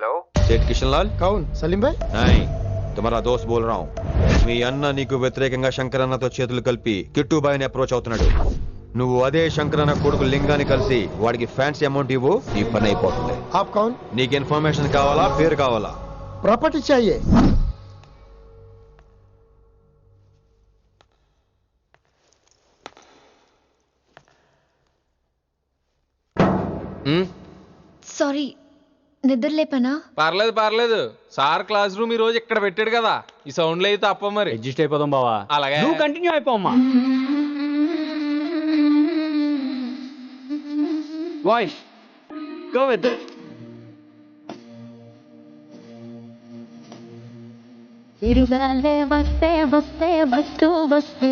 Hello सेठ किशन लाल कौन सलीम भाई नहीं तुम्हारा दोस्त बोल रहा हूँ మీ అన్న నీకు వ్యతిరేకంగా శంకరన్నతో చేతులు కలిపి కిట్టుబాయిని అప్రోచ్ అవుతున్నాడు. నువ్వు అదే శంకరన్న కొడుకు లింగాన్ని కలిసి వాడికి ఫ్యాన్సీ అమౌంట్ ఇవ్వు, నీ పని అయిపోతుంది. आप कौन నీకు ఇన్ఫర్మేషన్ కావాలా, పేరు కావాలా? प्रॉपर्टी चाहिए. సారీ నిద్ర లేపనా? పర్లేదు పర్లేదు, సార్ క్లాస్ రూమ్ ఈ రోజు ఇక్కడ పెట్టాడు కదా, ఈ సౌండ్లు అయితే తప్ప మరి అడ్జస్ట్ అయిపోదాం బావా. అలాగే నువ్వు కంటిన్యూ అయిపోమ్మా. వాయిస్ గో విత్ తిరుగాలే వస్తే వస్తే వస్తూ వస్తూ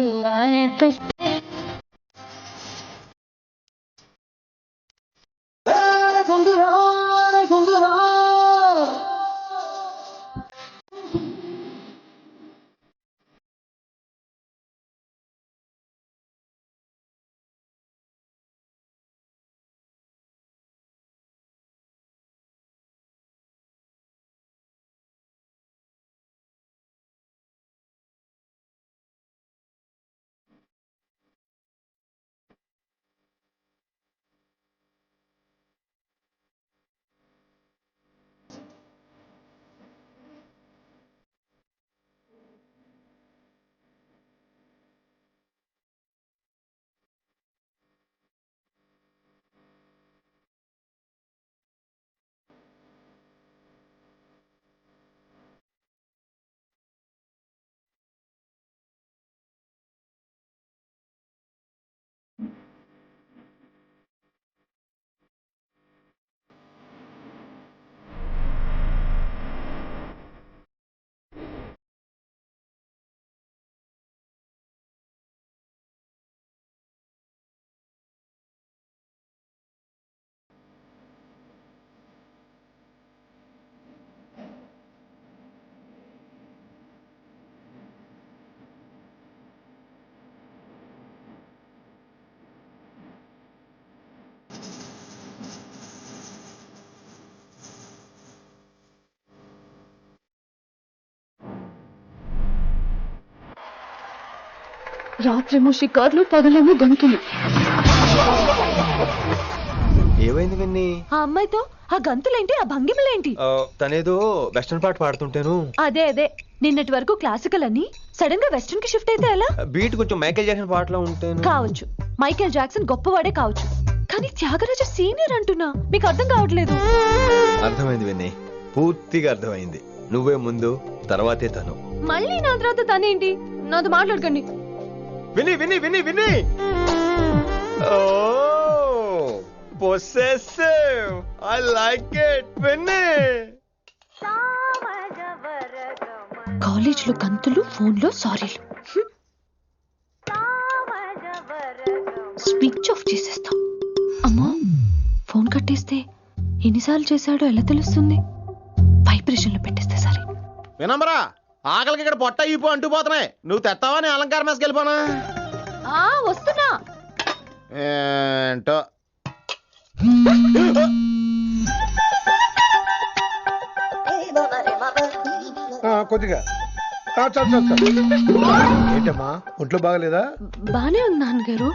రాత్రేమో షికార్లు, పగలేమో గంతులు. ఏమైంది విన్ని? ఆ అమ్మాయితో ఆ గంతులేంటి, ఆ భంగిమలేంటి? తనేదో వెస్టర్న్ పాట పాడుతుంటేను. అదే అదే, నిన్నటి వరకు క్లాసికల్ అని సడన్ గా వెస్టర్న్ కి షిఫ్ట్ అయితే ఎలా? బీట్ కొంచెం మైకేల్ జాక్సన్ పాటలో ఉంటాను. కావచ్చు, మైకేల్ జాక్సన్ గొప్పవాడే కావచ్చు, కానీ త్యాగరాజ సీనియర్ అంటున్నా. మీకు అర్థం కావట్లేదు. అర్థమైంది విన్ని, పూర్తిగా అర్థమైంది. నువ్వే ముందు, తర్వాతే తను. మళ్ళీ నా తర్వాత తనేంటి? నాతో మాట్లాడకండి. విని విని విని విని possessive, I like it. విని కాలేజ్ లో గంతులు, ఫోన్ లో సారీలు. స్విచ్ ఆఫ్ చేసేస్తా. అమ్మా, ఫోన్ కట్టేస్తే ఎన్నిసార్లు చేశాడో ఎలా తెలుస్తుంది? వైబ్రేషన్ లో పెట్టేస్తే సరే. వినమ్రా, ఆకలికి ఇక్కడ పొట్ట ఈపు అంటూ పోతున్నాయి. నువ్వు తెస్తావా, నీ అలంకారం వేసుకెళ్ళిపోనా? వస్తున్నా. ఏంటో కొద్దిగా చాలు. ఏంటమ్మా, ఒంట్లో బాగలేదా? బానే ఉంది నాన్నగారు.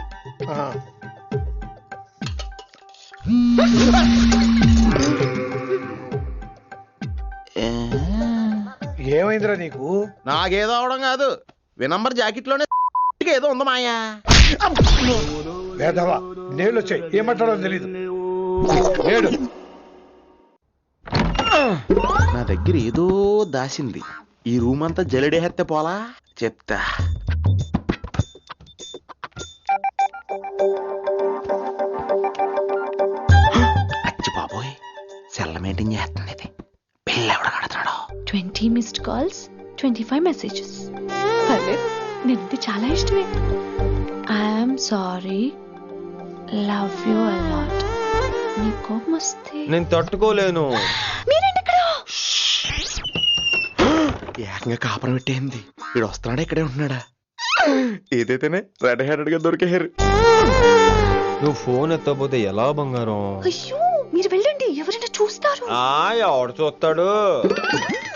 ఏమైందిరా నీకు? నాకేదో అవడం కాదు, వినంబర్ జాకెట్ లోనే ఏదో ఉంది మాయా. లేదవా, నేళ్ళు వచ్చాయి, ఏమంటాడో తెలీదు. నేడు నా దగ్గర ఏదో దాసింది. ఈ రూమ్ అంతా జలిడేహెత్తే పోలా, చెప్తా. అచ్చి బాబోయ్, సెల్ల మెయింటైన్ చేస్తుంది ఇది. పిల్ల ఎవడ కడుతున్నాడు? 20 మిస్డ్ కాల్స్, 25 మెసేజెస్. పర్లేదు, నేను చాలా ఇష్టమే. I'm sorry, love you a lot. నీ కోపం వస్తే నేను తట్టుకోలేను. మీరేంటి ఇక్కడ? ఏకంగా కాపురం పెట్టేంది. వీడు వస్తున్నాడా, ఇక్కడే ఉంటున్నాడా? ఏదైతేనే రెడ్ హ్యాండెడ్ గా దొరికేహారు. నువ్వు ఫోన్ ఎత్తకపోతే ఎలా బంగారం? అయ్యో, మీరు వెళ్ళండి, ఎవరైనా చూస్తారు. ఎవడు చూస్తాడు?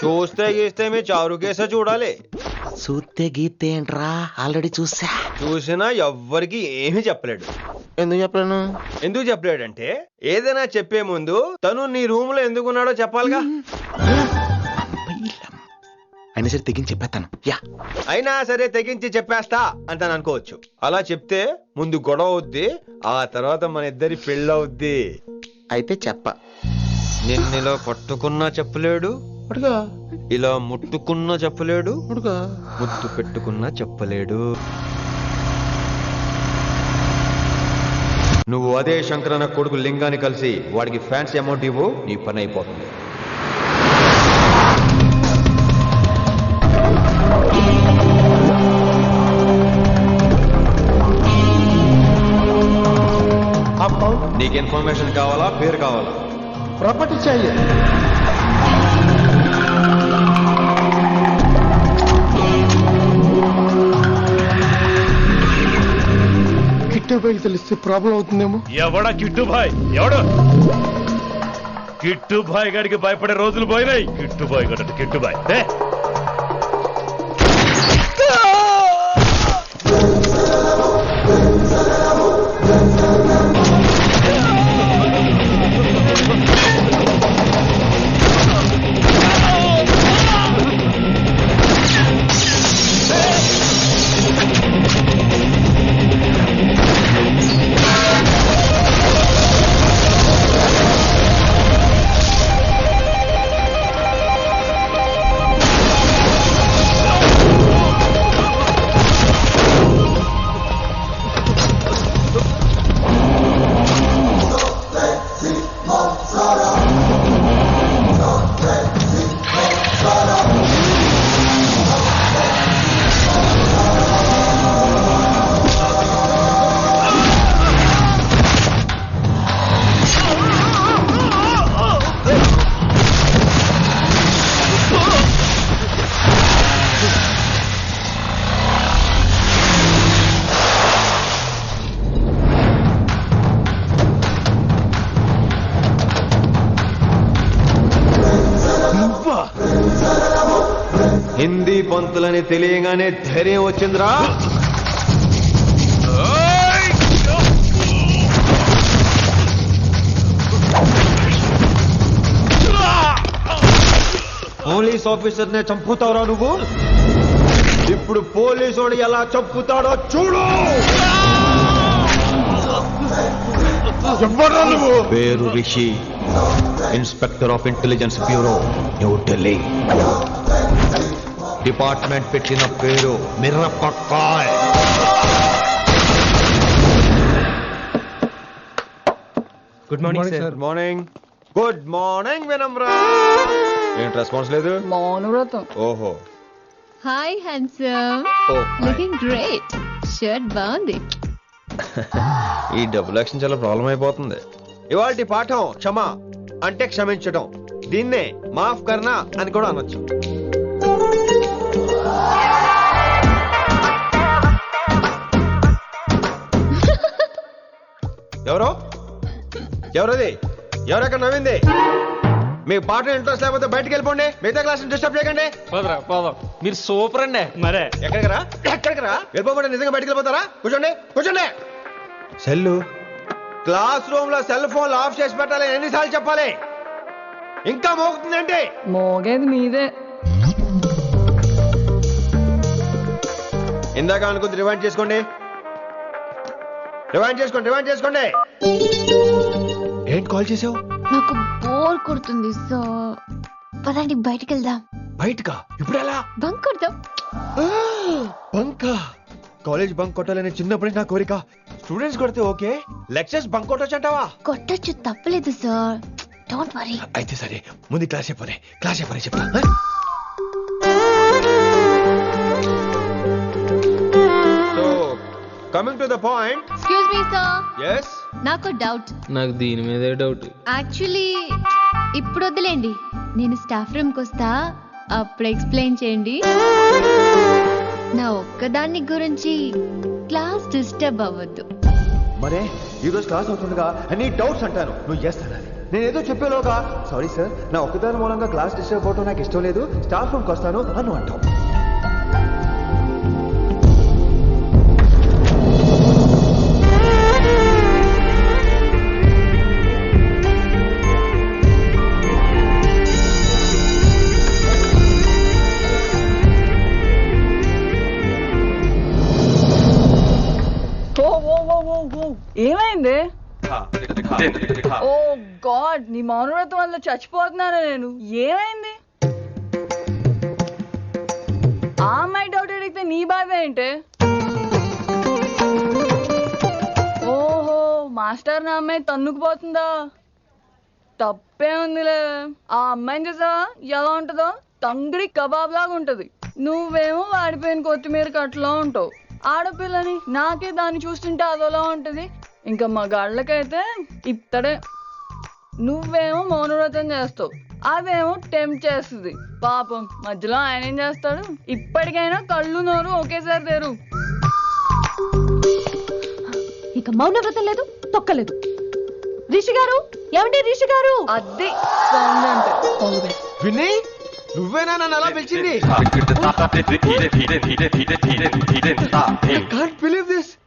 చూస్తే గీస్తే మీ చారు కేసే చూడాలి. చూస్తే గీతే ఏంట్రా, ఆల్రెడీ చూసా. చూసినా ఎవ్వరికి ఏమీ చెప్పలేడు. ఎందుకు చెప్పలేను? ఎందుకు చెప్పలేడంటే ఏదైనా చెప్పే ముందు తను నీ రూమ్ లో ఎందుకున్నాడో చెప్పాలిగా. అయినా సరే తెగించి చెప్పేస్తాను. అయినా సరే తెగించి చెప్పేస్తా అంటాను అనుకోవచ్చు. అలా చెప్తే ముందు గొడవ అవుద్ది, ఆ తర్వాత మన ఇద్దరి పెళ్ళవుద్ది. అయితే చెప్ప. నిన్నిలా పట్టుకున్నా చెప్పలేడు, ఇలా ముట్టుకున్నా చెప్పలేడు, ముద్దు పెట్టుకున్నా చెప్పలేడు. నువ్వు అదే శంకరన్న కొడుకు లింగాన్ని కలిసి వాడికి ఫ్యాన్సీ అమౌంట్ ఇవ్వు, నీ పని అయిపోతుంది. నీకు ఇన్ఫర్మేషన్ కావాలా, పేరు కావాలా? प्रॉपर्टी चाहिए. కిట్టుబాయికి తెలిస్తే ప్రాబ్లం అవుతుందేమో. ఎవడా కిట్టుబాయ్? ఎవడు కిట్టుబాయ్ గారికి భయపడే రోజులు పోయినాయి. కిట్టుబాయ్ గడ కిట్టుబాయ్ హిందీ పంతులని తెలియగానే ధైర్యం వచ్చిందిరా. పోలీస్ ఆఫీసర్ నే చంపుతావురా నువ్వు. ఇప్పుడు పోలీసోడు ఎలా చంపుతాడో చూడు. పేరు Rishi, inspector of intelligence bureau, New Delhi. Department పెట్టిన పేరు మిరపకాయ్. Good morning sir. Good morning. Good morning Vinamra. ఏంటి రెస్పాన్స్ లేదు? మౌనవ్రతం. ఓహో. Hi handsome, Oh, hi. Looking great. Shirt బాగుంది. ఈ డబుల్ యాక్షన్ చాలా ప్రాబ్లం అయిపోతుంది. ఇవాల్టి పాఠం క్షమ అంటే క్షమించడం. దీన్నే మాఫ్ కర్నా అని కూడా అనొచ్చు. ఎవరో ఎవరది? ఎవరెక్కడ నవ్వింది? మీ పాట ఇంట్రెస్ట్ లేకపోతే బయటకు వెళ్ళిపోండి. మిగతా క్లాస్ డిస్టర్బ్ చేయకండి. పోదాం. మీరు సూపర్ అండి. మరే ఎక్కడికి రా వెళ్ళిపోకుండా నిజంగా బయటకు వెళ్ళిపోతారా? కూర్చోండి. సెల్లు క్లాస్ రూమ్ లో సెల్ ఫోన్ ఆఫ్ చేసి పెట్టాలి. ఎన్నిసార్లు చెప్పాలి? ఇంకా మోగుతుందంటే మోగేది మీదే. ఇందాక అనుకుంది రివైండ్ చేసుకోండి. ఏంటి కాల్ చేసావు? నాకు బోర్ కొడుతుంది, సో పదండి బయటికి వెళ్దాం. బయటకా? ఇప్పుడు ఎలా? బంక్ కొడదాం. బంకా? కాలేజ్ బంక్ కొట్టాలని చిన్నప్పటి నా కోరిక. స్టూడెంట్స్ కొడితే ఓకే, లెక్చర్స్ బంక్ కొట్టొచ్చు అంటావా? కొట్టచ్చు, తప్పలేదు సార్. Don't worry. అయితే సరే, ముందు క్లాస్ చెప్పనే చెప్తా. So coming to the point. Excuse me sir, yes నాకు డౌట్. నాకు దీని మీదే డౌట్. యాక్చువల్లీ ఇప్పుడు వద్దులేండి, నేను స్టాఫ్ రూమ్కి వస్తా, అప్పుడు ఎక్స్ప్లెయిన్ చేయండి. నా ఒక్కదాన్ని గురించి క్లాస్ డిస్టర్బ్ అవ్వద్దు. మరే ఈ రోజు క్లాస్ అవుతుండగా అన్ని డౌట్స్ అంటాను, నువ్వు చేస్తానని. నేనేదో చెప్పేలోగా సారీ సార్ నా ఒక్కదాని మూలంగా క్లాస్ డిస్టర్బ్ అవటం నాకు ఇష్టం లేదు, స్టాఫ్ రూమ్కి వస్తాను అని అంటాం. ఏమైంది? ఓ గాడ్, నీ మౌనవ్రతం వల్ల చచ్చిపోతున్నాను నేను. ఏమైంది? ఆ అమ్మాయి డౌట్ అడిగితే నీ బాధ ఏంటి? ఓహో, మాస్టర్ నా అమ్మాయి తన్నుకుపోతుందా? తప్పే ఉందిలే. ఆ అమ్మాయిని చూసావా ఎలా ఉంటుందో? తంగిడి కబాబ్ లాగా ఉంటది. నువ్వేమో వాడిపోయిన కొత్తిమీర కట్టలో ఉంటావు. ఆడపిల్లని నాకే దాన్ని చూస్తుంటే అదోలా ఉంటది. ఇంకా మగాళ్ళకైతే ఇత్తడే. నువ్వేమో మౌనవ్రతం చేస్తావు, అదేమో టెంప్ట్ చేస్తుంది. పాపం మధ్యలో ఆయన ఏం చేస్తాడు? ఇప్పటికైనా కళ్ళు నోరు ఒకేసారి తెరు. ఇక మౌనవ్రతం లేదు, తొక్కలేదు. రిషి గారు, ఏమండి రిషి గారు? అది సౌండ్ అంటే. విన్నీ, నువ్వేనా నన్ను అలా పిలిచింది?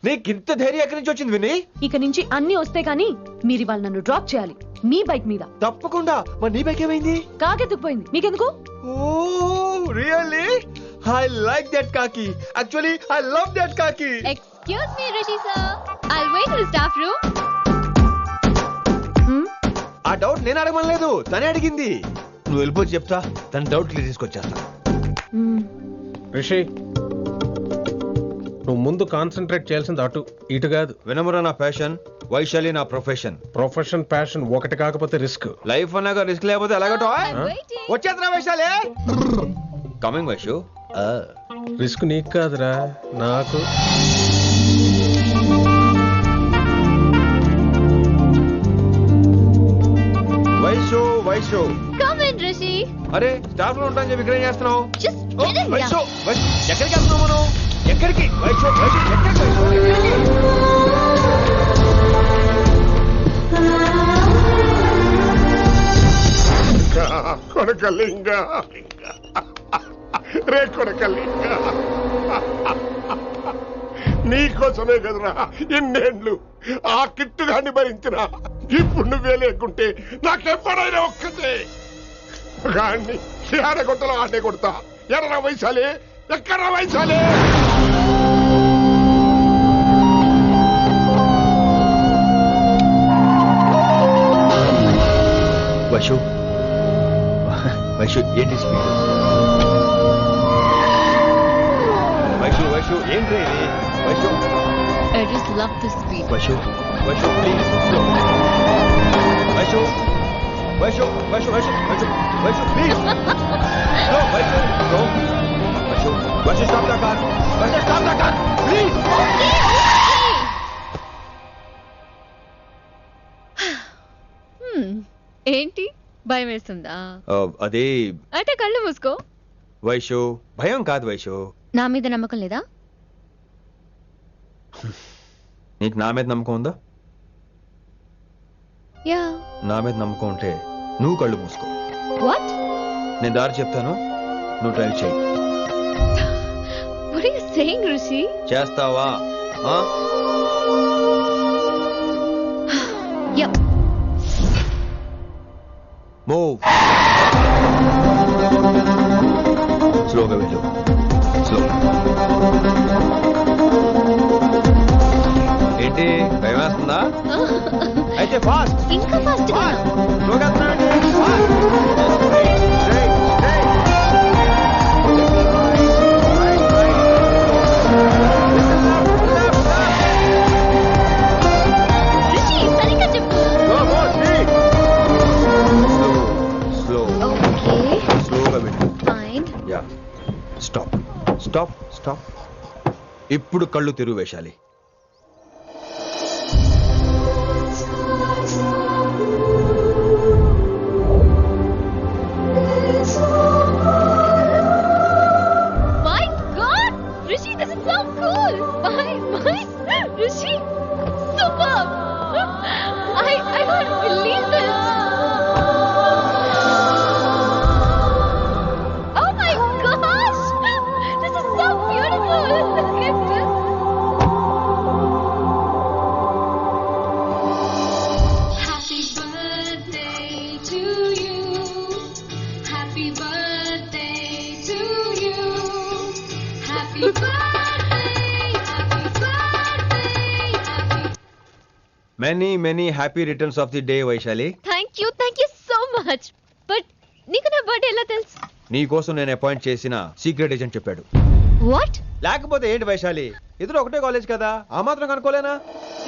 నీకు ఇంత ధైర్యం ఎక్కడి నుంచి వచ్చింది విన్నీ? ఇక నుంచి అన్ని వస్తే గానీ మీరు ఇవాళ నన్ను డ్రాప్ చేయాలి మీ బైక్ మీద. తప్పకుండా. మరి నీ బైక్ ఏమైంది? కాకెత్తుకుపోయింది. మీకెందుకు? ఓ రియల్లీ? ఐ లైక్ దట్ కాకి. యాక్చువల్లీ ఐ లవ్ దట్ కాకి. Excuse me, Rishi sir. I'll wait in the staff room. ఆ డౌట్ నేను అడగమలేదు, తనే అడిగింది. నువ్వు వెళ్ళిపోయి చెప్తా, తన డౌట్ క్లియర్ తీసుకొచ్చేస్తా. రిషి, నువ్వు ముందు కాన్సన్ట్రేట్ చేయాల్సింది అటు ఇటు కాదు. వినమ్ర నా ప్యాషన్, వైశాలి నా ప్రొఫెషన్. ప్రొఫెషన్ ప్యాషన్ ఒకటి కాకపోతే రిస్క్. లైఫ్ అన్నాక రిస్క్ లేకపోతే ఎలాగటో? I'm waiting. వచ్చేద్రా వైశాలి. కమింగ్ వైషు. రిస్క్ నీకు కాదురా, నాకు. Vaishu Vaishu. Come in, Rishi. అరే స్టాఫ్ లో ఉంటాను చెప్పి ఇక్కడ ఏం చేస్తున్నావు? Just get in Vaishu here. Vaishu, ఎక్కడికి వెళ్తున్నావు మనం? ఎక్కడికి? వైషు వైషు, ఎక్కడికి వైషు? కొడకలింగ రే కొడకలింగ, నీకోసమే కదరా ఇన్నేళ్ళు ఆ కిట్టుగాన్ని భరించిన. ఇప్పుడు నువ్వే లేకుంటే నాకెప్పుడైనా ఒక్కటే గాన్ని ఆడగొట్టలో ఆడే కొడతా. ఎర్ర వైశాలి, ఎక్కడ వైశాలి? వైషు వైషు, ఏంటి స్పీడ్? వైషు వైషు, ఏంటి ఇది? Vaishu I just love the speed. Vaishu Vaishu, please slow. Vaishu Vaishu Vaishu Vaishu Vaishu Vaishu, please slow. Vaishu slow. Vaishu Vaishu, stop the car. Vaishu stop the car please. ఏంటి భయం వేస్తుందా? అదే అయితే కళ్ళు మూసుకో. వైషు, భయం కాదు వైషు. నా మీద నమ్మకం లేదా? నీకు నా మీద నమ్మకం ఉందా? యా. నా మీద నమ్మకం ఉంటే నువ్వు కళ్ళు మూసుకో. వాట్? నేను దారి చెప్తాను, నువ్వు ట్రై చేయి. What are you saying, Rishi? చేస్తావా? Yep. మూవ్. స్లోగా వెళ్ళు. స్లో. ఏంటి భయం వేస్తుందా? అయితే ఫాస్ట్. ఇంకా ఫాస్ట్ గా. స్లోగా వెళ్తున్నానండి. ఫాస్ట్. Rishi, సరిగ్గా చెప్పు. స్లో. ఓకే. స్లోగా వెళ్ళు. Fine. Yeah. Stop stop stop. ఇప్పుడు కళ్ళు తెరువు వేశాలి. My God, Rishi, this is so cool. My Rishi, super. I can't believe this. Many happy returns of the day Vaishali. Thank you so much. But నీకు నా birthday ఎలా తెలుసు? నీ కోసం నేను అపాయింట్ చేసిన సీక్రెట్ ఏజెంట్ చెప్పాడు. వాట్? లేకపోతే ఏంటి వైశాలి, ఇద్దరు ఒకటే కాలేజ్ కదా, ఆ మాత్రం కనుక్కోలేనా?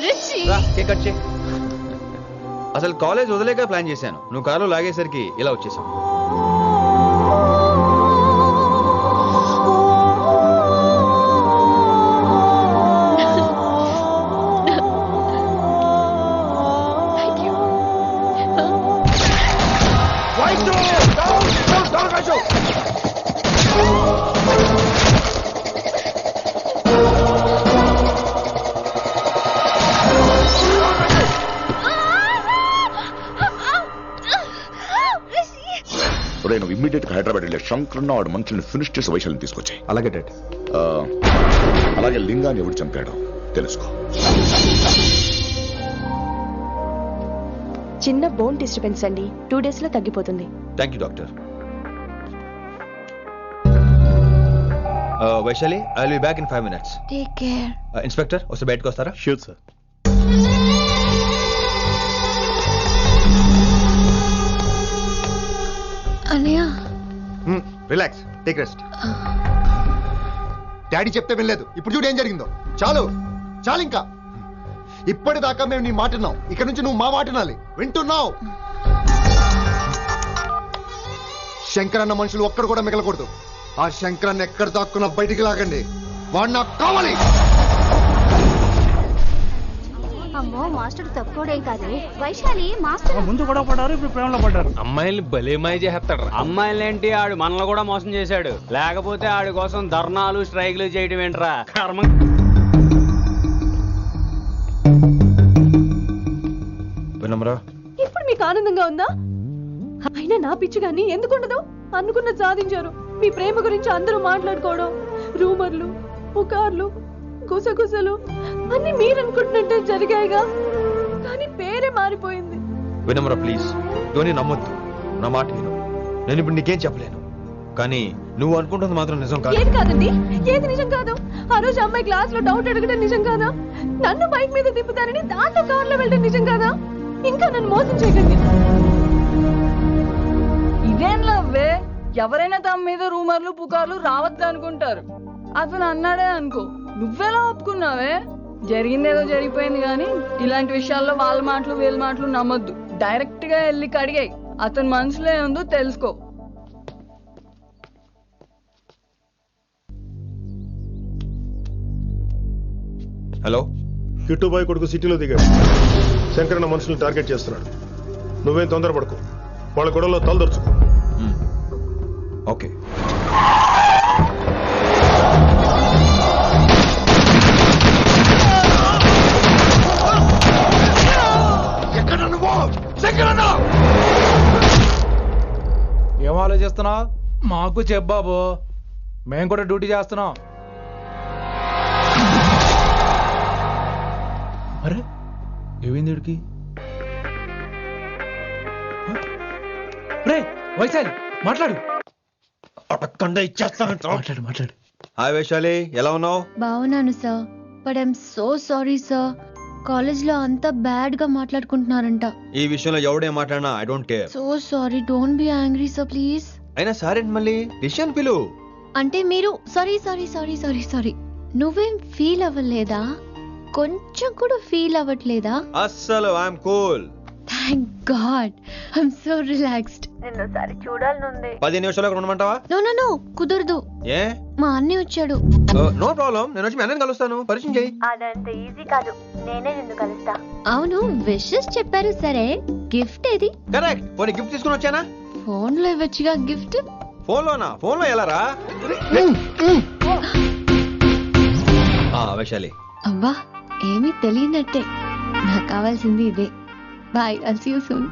రిషి, రా, కేక్ కట్ చేయి. అసలు కాలేజ్ వదిలేక ప్లాన్ చేశాను, నువ్వు కారు లాగేసరికి ఇలా వచ్చేసావు. నువ్వు ఇమ్మీడియట్ గా హైదరాబాద్ వెళ్ళే శంకరన్న వాడు మనుషుల్ని ఫినిష్ చేసి వైశాల్యం తీసుకొచ్చాయి. అలాగే డాడ్. అలాగే లింగాన్ని ఎవడు చంపాడో తెలుసుకో. చిన్న బోన్ డిస్టర్బెన్స్ అండి, 2 days లో తగ్గిపోతుంది. Thank you doctor. Vaishali, I will be back in 5 minutes. Take care. Inspector వస్తే బయటకు వస్తారా? Sure sir. అన్నయ్య, రిలాక్స్, టేక్ రెస్ట్. డాడీ చెప్తే వినలేదు, ఇప్పుడు చూడు ఏం జరిగిందో. చాలు చాలు, ఇంకా ఇప్పటిదాకా మేము నీ మాట విన్నాం, ఇక్కడ నుంచి నువ్వు మా మాట వినాలి. వింటున్నావు? శంకరన్న మనుషులు ఒక్కడు కూడా మిగలకూడదు. ఆ శంకరన్న ఎక్కడ దాక్కున్నా బయటికి లాగండి, వాడు నాకు కావాలి. అమ్మో, మాస్టర్ తక్కువడే కాదు. వైశాలి మాస్టర్ ముందు కూడా పడ్డారు, ఇప్పుడు ప్రేమలో పడ్డారు. అమ్మాయిల్ని భలేమాయ చేస్తాడు. అమ్మాయిలేంటి, ఆడు మనలో కూడా మోసం చేశాడు. లేకపోతే ఆడి కోసం ధర్నాలు స్ట్రైక్లు చేయడం ఏంట్రా కర్మ. వినమ్రా, ఇప్పుడు మీకు ఆనందంగా ఉందా? అయినా నా పిచ్చి గాని ఎందుకుండదు? అనుకున్న సాధించారు. మీ ప్రేమ గురించి అందరూ మాట్లాడుకోవడం, రూమర్లు, పుకార్లు, గుసగుసలు అన్ని మీరు అనుకుంటున్నట్టే జరిగాయిగా, కానీ పేరే మారిపోయింది. వినమ్రా ప్లీజ్, ఇవన్నీ నమ్మొద్దు, నా మాట విను. నేను ఇప్పుడు నీకేం చెప్పలేను, కానీ నువ్వు అనుకుంటుంది మాత్రం నిజం కాదు. ఏది కాదండి, ఏది నిజం కాదు? ఆ రోజు అమ్మాయి క్లాస్ లో డౌట్ అడగడం నిజం కాదా? నన్ను బైక్ మీద తిప్పుతానని దాంట్లో కార్లో వెళ్ళడం నిజం కాదా? ఇంకా నన్ను మోసం చేయకండి. ఇదేం లవ్వే, ఎవరైనా తమ మీద రూమర్లు పుకార్లు రావద్దు అనుకుంటారు. అతను అన్నాడే అనుకో, నువ్వెలా ఒప్పుకున్నావే? జరిగిందేదో జరిగిపోయింది, కానీ ఇలాంటి విషయాల్లో వాళ్ళ మాటలు వీళ్ళ మాటలు నమ్మొద్దు. డైరెక్ట్ గా వెళ్ళి కడిగాయి, అతని మనసులో ఏముందో తెలుసుకో. హలో, కిట్టుబాయ్ కొడుకు సిటీలో దిగాడు. శంకరన్న మనుషుల్ని టార్గెట్ చేస్తున్నాడు. నువ్వేం తొందరపడకు, వాళ్ళ గొడవలో తలదొచ్చుకో. ఓకే. ఏం ఆలోచిస్తున్నావు? మాకు చెప్పాబు, మేము కూడా డ్యూటీ చేస్తున్నాం. అరే ఏమైంది వీడికి? రే వైశాలి, మాట్లాడు. మాట్లాడు. హాయ్ వైశాలి, ఎలా ఉన్నావు? బాగున్నాను sir, but I'm so sorry sir. College లో అంతా బ్యాడ్ గా మాట్లాడుకుంటున్నారంట. ఈ విషయంలో ఎవడే మాట్లాడినా I don't care. So sorry, don't be angry sir please. అయినా సరే మళ్ళీ డిసిషన్ పిలు. అంటే మీరు sorry sorry sorry sorry sorry నువ్వేం ఫీల్ అవ్వలేదా? కొంచెం కూడా ఫీల్ అవ్వట్లేదా? అస్సలు I'm cool. Thank god, I'm so relaxed. నిన్నోసారి చూడాలనుంది. 10 నిమిషాలకు ఉండమంటావా? నో నో నో, కుదరదు. ఏ? మా అన్నయ్య వచ్చాడు. నో ప్రాబ్లం, నేను వచ్చి మీ అన్నని కలుస్తాను, పరిచయం చేయి. అదంత ఈజీ కాదు, నేనే నిన్ను కలుస్తా. అవును, విషెస్ చెప్పారు సరే, గిఫ్ట్ ఏది? కరెక్ట్, పోనీ గిఫ్ట్ తీసుకుని వచ్చానా? ఫోన్ లో ఇవ్వచ్చుగా గిఫ్ట్. ఫోన్ లోనా? ఫోన్ లో ఎలా రా? వైశాలి, అబ్బా ఏమీ తెలియనట్టే. నాకు కావాల్సింది ఇదే. Bye, I'll see you soon.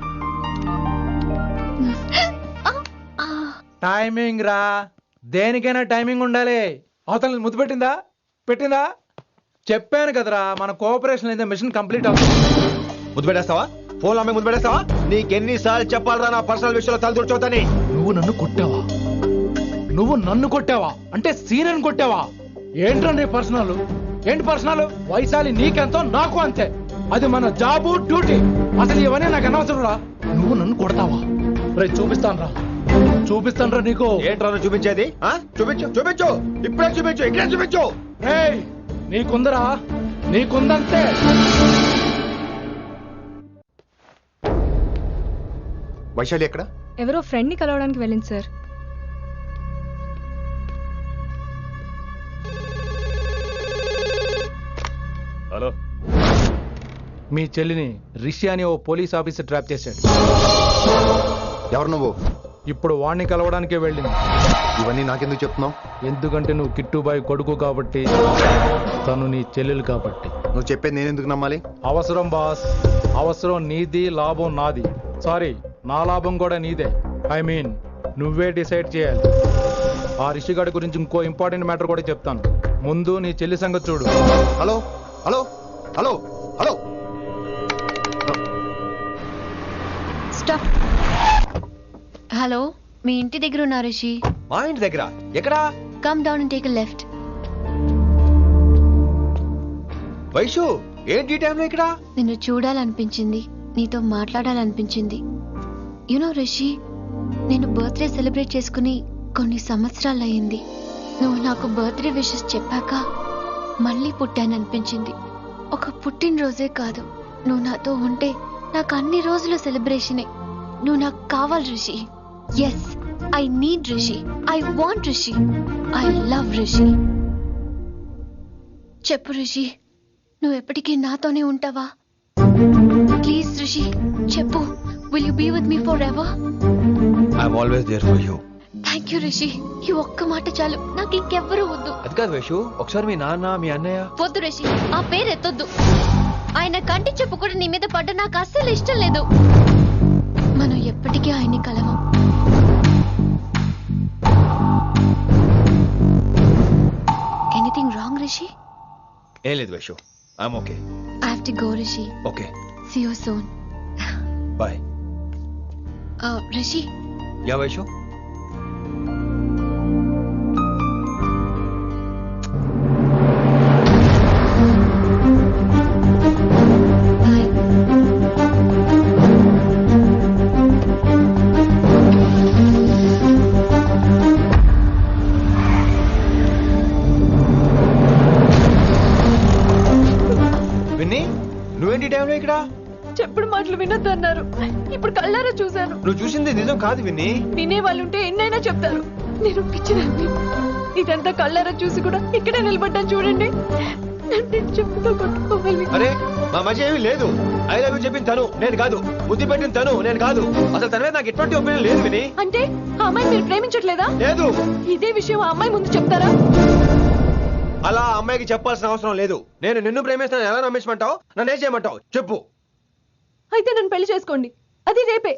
Timing రా, దేనికైనా టైమింగ్ ఉండాలి. అవతల ముద్దు పెట్టిందా? చెప్పాను కదరా, మన కోఆపరేషన్ అయితే మిషన్ కంప్లీట్ అవుతుంది. ముద్దు పెట్టేస్తావా? ఫోన్ లో ముద్దు పెట్టేస్తావా? నీకెన్నిసార్లు చెప్పాలరా నా పర్సనల్ విషయంలో తలదూర్చోతని? నువ్వు నన్ను కొట్టావా అంటే సీనియర్ కొట్టావా? ఏంట్రా నీ పర్సనల్? ఏంటి పర్సనల్? వైశాలి నీకెంతో నాకు అంతే. అది మన జాబు డ్యూటీ. అసలు ఇవన్నీ నాకు అనవసరం రా. నువ్వు నన్ను కొడతావా? రే చూపిస్తాను రా నీకు. ఏంట్రా నువ్వు చూపించేది? చూపించు చూపించు, ఇప్పుడే చూపించు, ఇక్కడే చూపించు. రేయ్ నీకుందరా, నీకుందంతే. వైశాలి ఎక్కడ? ఎవరో ఫ్రెండ్ ని కలవడానికి వెళ్ళింది సార్. హలో, మీ చెల్లిని రిషి అని ఓ పోలీస్ ఆఫీసర్ ట్రాప్ చేశాడు. ఎవరు నువ్వు? ఇప్పుడు వాణ్ణి కలవడానికే వెళ్ళింది. ఇవన్నీ నాకెందుకు చెప్తున్నావు? ఎందుకంటే నువ్వు కిట్టుబాయ్ కొడుకు కాబట్టి, తను నీ చెల్లెలు కాబట్టి. నువ్వు చెప్పేది నేను ఎందుకు నమ్మాలి? అవసరం బాస్, అవసరం నీది, లాభం నాది. సారీ, నా లాభం కూడా నీదే. ఐ మీన్ నువ్వే డిసైడ్ చేయాలి. ఆ రిషిగాడి గురించి ఇంకో ఇంపార్టెంట్ మ్యాటర్ కూడా చెప్తాను. ముందు నీ చెల్లి సంగతి చూడు. Hello hello hello hello stop. Hello, మీ ఇంటి దగ్గర ఉన్నా రిషి? మా ఇంటి దగ్గర ఎక్కడా? Come down and take a left. Vaishu ఏంటి ఈ టైంలో ఇక్కడ? నిన్ను చూడాలనిపించింది, నీతో మాట్లాడాలనిపించింది. యునో రిషి, నేను బర్త్డే సెలబ్రేట్ చేసుకుని కొన్ని సంవత్సరాలు అయింది. నువ్వు నాకు బర్త్డే విషెస్ చెప్పాక మళ్ళీ పుట్టాననిపించింది. ఒక పుట్టినరోజే కాదు, నువ్వు నాతో ఉంటే నాకు అన్ని రోజుల సెలబ్రేషనే. నువ్వు నాకు కావాలి Rishi. Yes, I need Rishi, I want Rishi, I love Rishi. చెప్పు రిషి, నువ్వు ఎప్పటికీ నాతోనే ఉంటావా? ప్లీజ్ రిషి చెప్పు. Will you be with me for ever? I'm always there for you. Thank you Rishi. ఈ ఒక్క మాట చాలు, నాకు ఇంకెవ్వరూ వద్దు. అది కాదు వైషు, ఒకసారి మీ నాన్న మీ అన్నయ్య. వద్దు రిషి, ఆ పేరు ఎత్తొద్దు. ఆయన కంటి చెప్పు కూడా నీ మీద పడ్డ నాకు అస్సలు ఇష్టం లేదు. మనం ఎప్పటికీ ఆయన్ని కలవం. Anything wrong Rishi? ఏం లేదు Vaishu, I'm okay. I have to go Rishi. Okay, see you soon. Bye. Rishi. Yeah Vaishu. నువ్వేంటి టైంలో ఇక్కడ? చెప్పుడు మాటలు వినొద్దన్నారు, ఇప్పుడు కళ్ళారా చూశాను. నువ్వు చూసింది నిజం కాదు విన్ని. వినే వాళ్ళుంటే ఎన్నైనా చెప్తారు. నేను పిచ్చిదాన్ని. ఇదంతా కళ్ళారా చూసి కూడా ఇక్కడే నిలబడ్డాను చూడండి. నన్ను చెప్పుతో కొట్టుకోవాలి. అరే మా మధ్య ఏమీ లేదు. ఐ లవ్ యూ చెప్పింది తను, నేను కాదు. బుద్ధి పెట్టిన తను, నేను కాదు. అసలు తన మీద నాకు ఎటువంటి ఒపీనియన్ లేదు విని. అంటే ఆ అమ్మాయిని మీరు ప్రేమించట్లేదా? లేదు. ఇదే విషయం ఆ అమ్మాయి ముందు చెప్తారా? అలా అమ్మాయికి చెప్పాల్సిన అవసరం లేదు. నేను నిన్ను ప్రేమిస్తాను ఎలా నమ్మించమంటావు? నన్ను ఏం చేయమంటావు చెప్పు. అయితే నన్ను పెళ్లి చేసుకోండి, అది రేపే.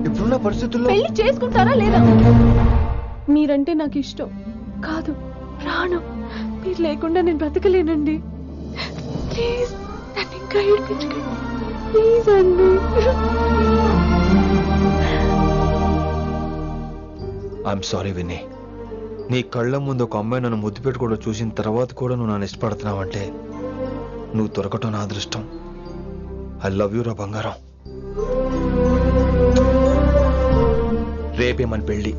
ఇప్పుడున్న పరిస్థితుల్లో పెళ్లి చేసుకుంటారా లేదా? మీరంటే నాకు ఇష్టం కాదు, ప్రాణం. మీరు లేకుండా నేను బ్రతకలేనండి. ప్లీజ్ నన్ను ఇంకా ఏడిపించకండి. ప్లీజ్ అండి. I'm sorry Vinni. నీ కళ్ళ ముందు ఒక అమ్మాయి నన్ను ముద్దు పెట్టుకోవడం చూసిన తర్వాత కూడా నువ్వు నన్ను ఇష్టపడుతున్నావంటే నువ్వు దొరకటం నా అదృష్టం. ఐ లవ్ యూ రా బంగారం. రేపే మన పెళ్ళి.